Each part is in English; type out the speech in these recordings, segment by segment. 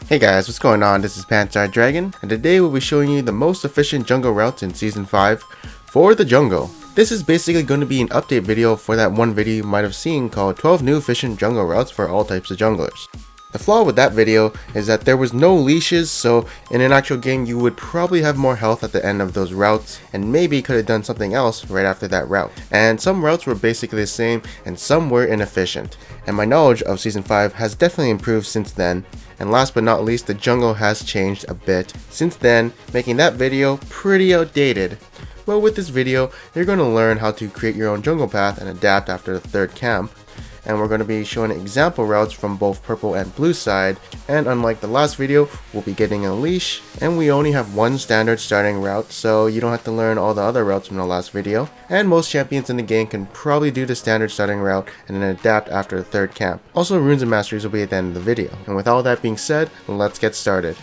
Hey guys, what's going on? This is Pantside Dragon, and today we'll be showing you the most efficient jungle routes in Season 5 for the jungle. This is basically going to be an update video for that one video you might have seen called 12 new efficient jungle routes for all types of junglers. The flaw with that video is that there was no leashes, so in an actual game you would probably have more health at the end of those routes and maybe could have done something else right after that route. And some routes were basically the same and some were inefficient. And my knowledge of Season 5 has definitely improved since then. And last but not least, the jungle has changed a bit since then, making that video pretty outdated. Well, with this video, you're going to learn how to create your own jungle path and adapt after the third camp. And we're going to be showing example routes from both purple and blue side, and unlike the last video, we'll be getting a leash, and we only have one standard starting route, so you don't have to learn all the other routes from the last video, and most champions in the game can probably do the standard starting route and then adapt after the third camp. Also, runes and masteries will be at the end of the video, and with all that being said, let's get started.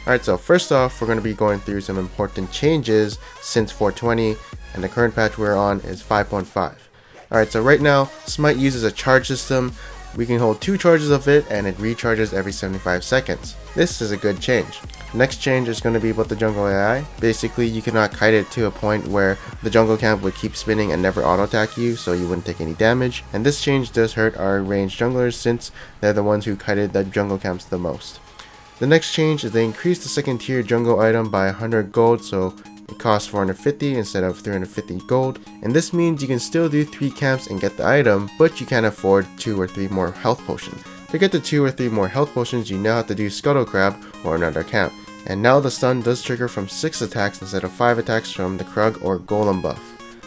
Alright, so first off, we're going to be going through some important changes since 420, and the current patch we're on is 5.5. Alright, so right now, Smite uses a charge system. We can hold 2 charges of it, and it recharges every 75 seconds. This is a good change. Next change is going to be about the jungle AI. Basically, you cannot kite it to a point where the jungle camp would keep spinning and never auto attack you, so you wouldn't take any damage. And this change does hurt our ranged junglers since they're the ones who kited the jungle camps the most. The next change is they increased the second tier jungle item by 100 gold, so it costs 450 instead of 350 gold. And this means you can still do 3 camps and get the item, but you can't afford 2 or 3 more health potions. To get the 2 or 3 more health potions, you now have to do Scuttle Crab or another camp. And now the stun does trigger from 6 attacks instead of 5 attacks from the Krug or Golem buff.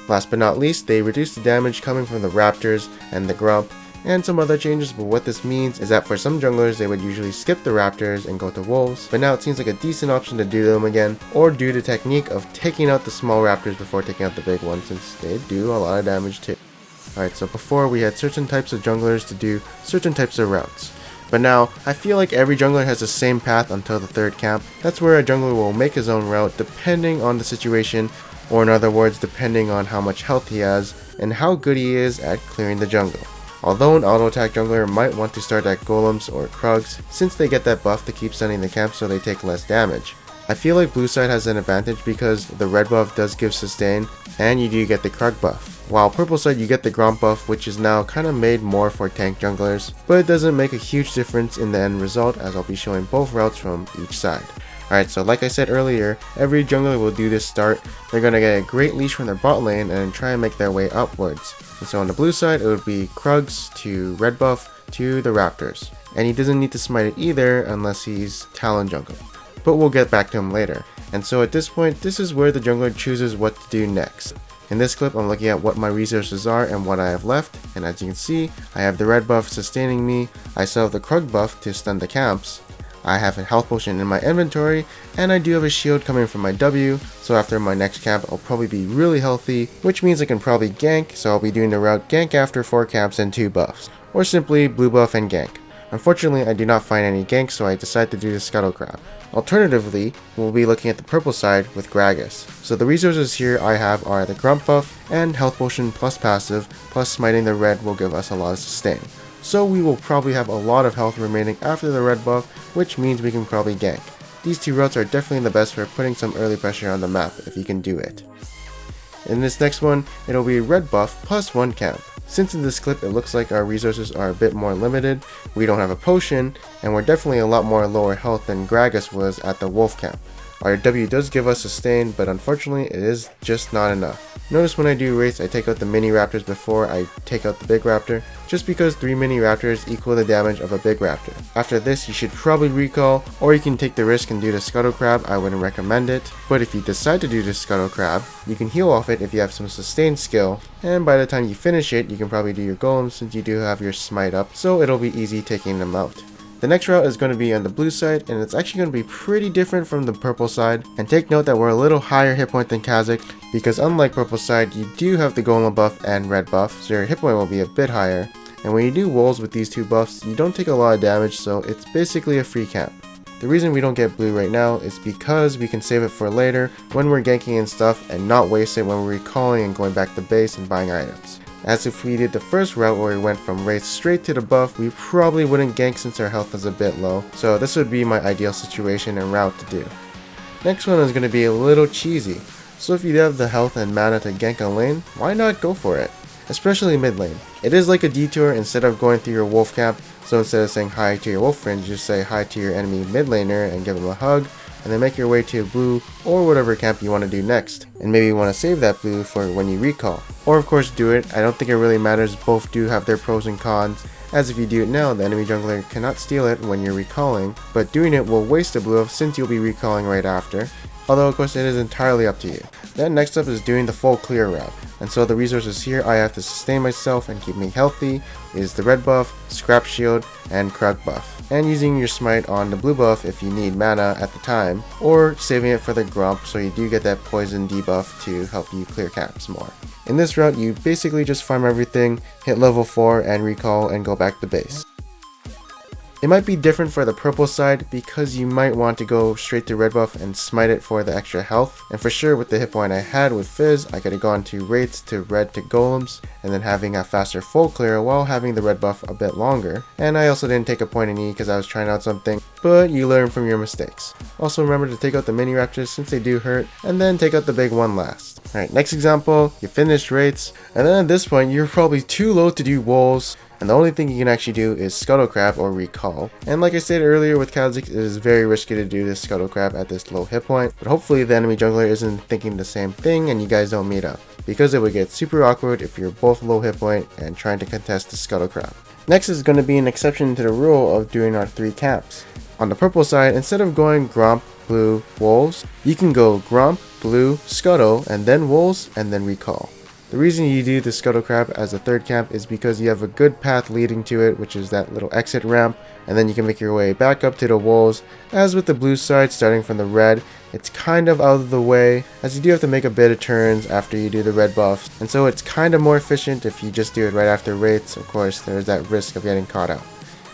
Last but not least, they reduced the damage coming from the Raptors and the Grump, and some other changes, but what this means is that for some junglers they would usually skip the Raptors and go to Wolves, but now it seems like a decent option to do them again, or do the technique of taking out the small Raptors before taking out the big ones, since they do a lot of damage too. Alright, so before we had certain types of junglers to do certain types of routes, but now I feel like every jungler has the same path until the third camp. That's where a jungler will make his own route depending on the situation, or in other words depending on how much health he has and how good he is at clearing the jungle. Although an auto attack jungler might want to start at golems or krugs since they get that buff to keep stunning the camp so they take less damage. I feel like blue side has an advantage because the red buff does give sustain and you do get the krug buff. While purple side you get the gromp buff, which is now kinda made more for tank junglers, but it doesn't make a huge difference in the end result as I'll be showing both routes from each side. Alright, so like I said earlier, every jungler will do this start. They're going to get a great leash from their bot lane and try and make their way upwards. And so on the blue side, it would be Krugs to red buff to the Raptors. And he doesn't need to smite it either unless he's Talon jungle. But we'll get back to him later. And so at this point, this is where the jungler chooses what to do next. In this clip, I'm looking at what my resources are and what I have left. And as you can see, I have the red buff sustaining me. I still have the Krug buff to stun the camps. I have a health potion in my inventory, and I do have a shield coming from my W, so after my next camp I'll probably be really healthy, which means I can probably gank, so I'll be doing the route gank after 4 camps and 2 buffs, or simply blue buff and gank. Unfortunately, I do not find any ganks, so I decide to do the Scuttle Crab. Alternatively, we'll be looking at the purple side with Gragas. So the resources here I have are the Grump buff and health potion plus passive, plus smiting the red will give us a lot of sustain. So we will probably have a lot of health remaining after the red buff, which means we can probably gank. These 2 routes are definitely the best for putting some early pressure on the map if you can do it. In this next one, it'll be red buff plus 1 camp. Since in this clip it looks like our resources are a bit more limited, we don't have a potion, and we're definitely a lot more lower health than Gragas was at the wolf camp. Our W does give us sustain, but unfortunately it is just not enough. Notice when I do race, I take out the mini raptors before I take out the big raptor, just because 3 mini raptors equal the damage of a big raptor. After this, you should probably recall, or you can take the risk and do the Scuttle Crab. I wouldn't recommend it, but if you decide to do the Scuttle Crab, you can heal off it if you have some sustained skill, and by the time you finish it, you can probably do your golems since you do have your smite up, so it'll be easy taking them out. The next route is going to be on the blue side, and it's actually going to be pretty different from the purple side. And take note that we're a little higher hit point than Kha'Zix, because unlike purple side, you do have the golem buff and red buff, so your hit point will be a bit higher. And when you do wolves with these 2 buffs, you don't take a lot of damage, so it's basically a free camp. The reason we don't get blue right now is because we can save it for later when we're ganking and stuff and not waste it when we're recalling and going back to base and buying items. As if we did the first route where we went from raid straight to the buff, we probably wouldn't gank since our health is a bit low, so this would be my ideal situation and route to do. Next one is going to be a little cheesy, so if you have the health and mana to gank a lane, why not go for it? Especially mid lane. It is like a detour instead of going through your wolf camp, so instead of saying hi to your wolf friend, you just say hi to your enemy mid laner and give them a hug, and then make your way to blue or whatever camp you want to do next, and maybe you want to save that blue for when you recall. Or of course do it. I don't think it really matters, both do have their pros and cons, as if you do it now, the enemy jungler cannot steal it when you're recalling, but doing it will waste a blue since you'll be recalling right after, although of course it is entirely up to you. Then next up is doing the full clear route, and so the resources here I have to sustain myself and keep me healthy is the red buff, scrap shield, and Krug buff, and using your smite on the blue buff if you need mana at the time, or saving it for the grump so you do get that poison debuff to help you clear camps more. In this route you basically just farm everything, hit level 4 and recall and go back to base. It might be different for the purple side because you might want to go straight to red buff and smite it for the extra health, and for sure with the hit point I had with Fizz I could have gone to wraiths to red to golems and then having a faster full clear while having the red buff a bit longer, and I also didn't take a point in E because I was trying out something, but you learn from your mistakes. Also remember to take out the mini raptors since they do hurt, and then take out the big one last. Alright, next example, you finished wraiths, and then at this point you're probably too low to do wolves, and the only thing you can actually do is Scuttle Crab or Recall. And like I said earlier with Kha'Zix, it is very risky to do this Scuttle Crab at this low hit point, but hopefully the enemy jungler isn't thinking the same thing and you guys don't meet up, because it would get super awkward if you're both low hit point and trying to contest the Scuttle Crab. Next is going to be an exception to the rule of doing our 3 camps. On the purple side, instead of going Gromp, Blue, Wolves, you can go Gromp, Blue, Scuttle, and then Wolves, and then Recall. The reason you do the Scuttle Crab as a 3rd camp is because you have a good path leading to it, which is that little exit ramp, and then you can make your way back up to the wolves. As with the blue side, starting from the red, it's kind of out of the way, as you do have to make a bit of turns after you do the red buffs, and so it's kind of more efficient if you just do it right after wraiths. Of course, there's that risk of getting caught out.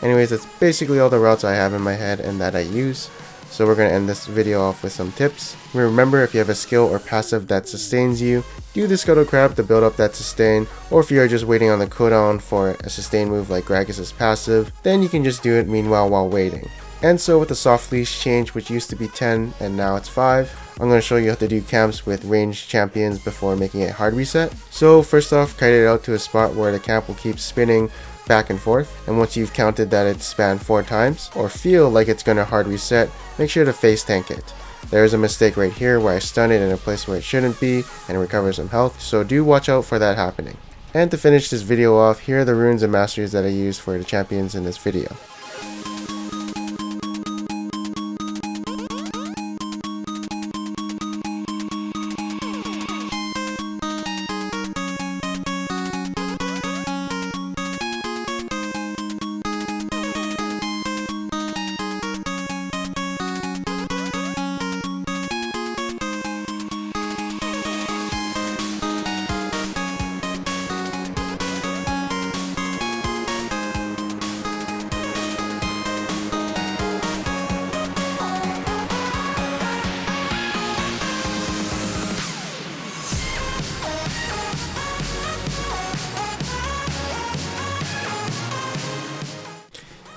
Anyways, that's basically all the routes I have in my head and that I use. So we're going to end this video off with some tips. Remember, if you have a skill or passive that sustains you, do the Scuttle Crab to build up that sustain, or if you are just waiting on the cooldown for a sustain move like Gragas' passive, then you can just do it meanwhile while waiting. And so with the soft leash change, which used to be 10 and now it's 5, I'm going to show you how to do camps with ranged champions before making it hard reset. So first off, kite it out to a spot where the camp will keep spinning back and forth, and once you've counted that it's spanned 4 times, or feel like it's going to hard reset, make sure to face tank it. There is a mistake right here where I stun it in a place where it shouldn't be and recover some health, so do watch out for that happening. And to finish this video off, here are the runes and masteries that I used for the champions in this video.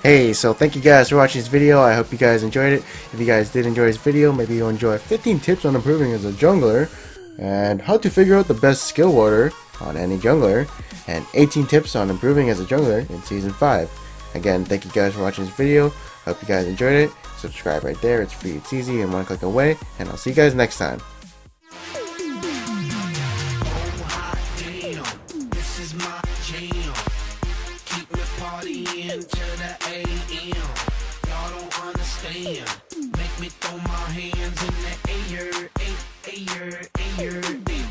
Hey, so thank you guys for watching this video. I hope you guys enjoyed it. If you guys did enjoy this video, maybe you'll enjoy 15 tips on improving as a jungler, and how to figure out the best skill order on any jungler, and 18 tips on improving as a jungler in Season 5. Again, thank you guys for watching this video. I hope you guys enjoyed it. Subscribe right there. It's free, it's easy, and one click away. And I'll see you guys next time. Till the AM, y'all don't understand. Make me throw my hands in the air, air, air, air.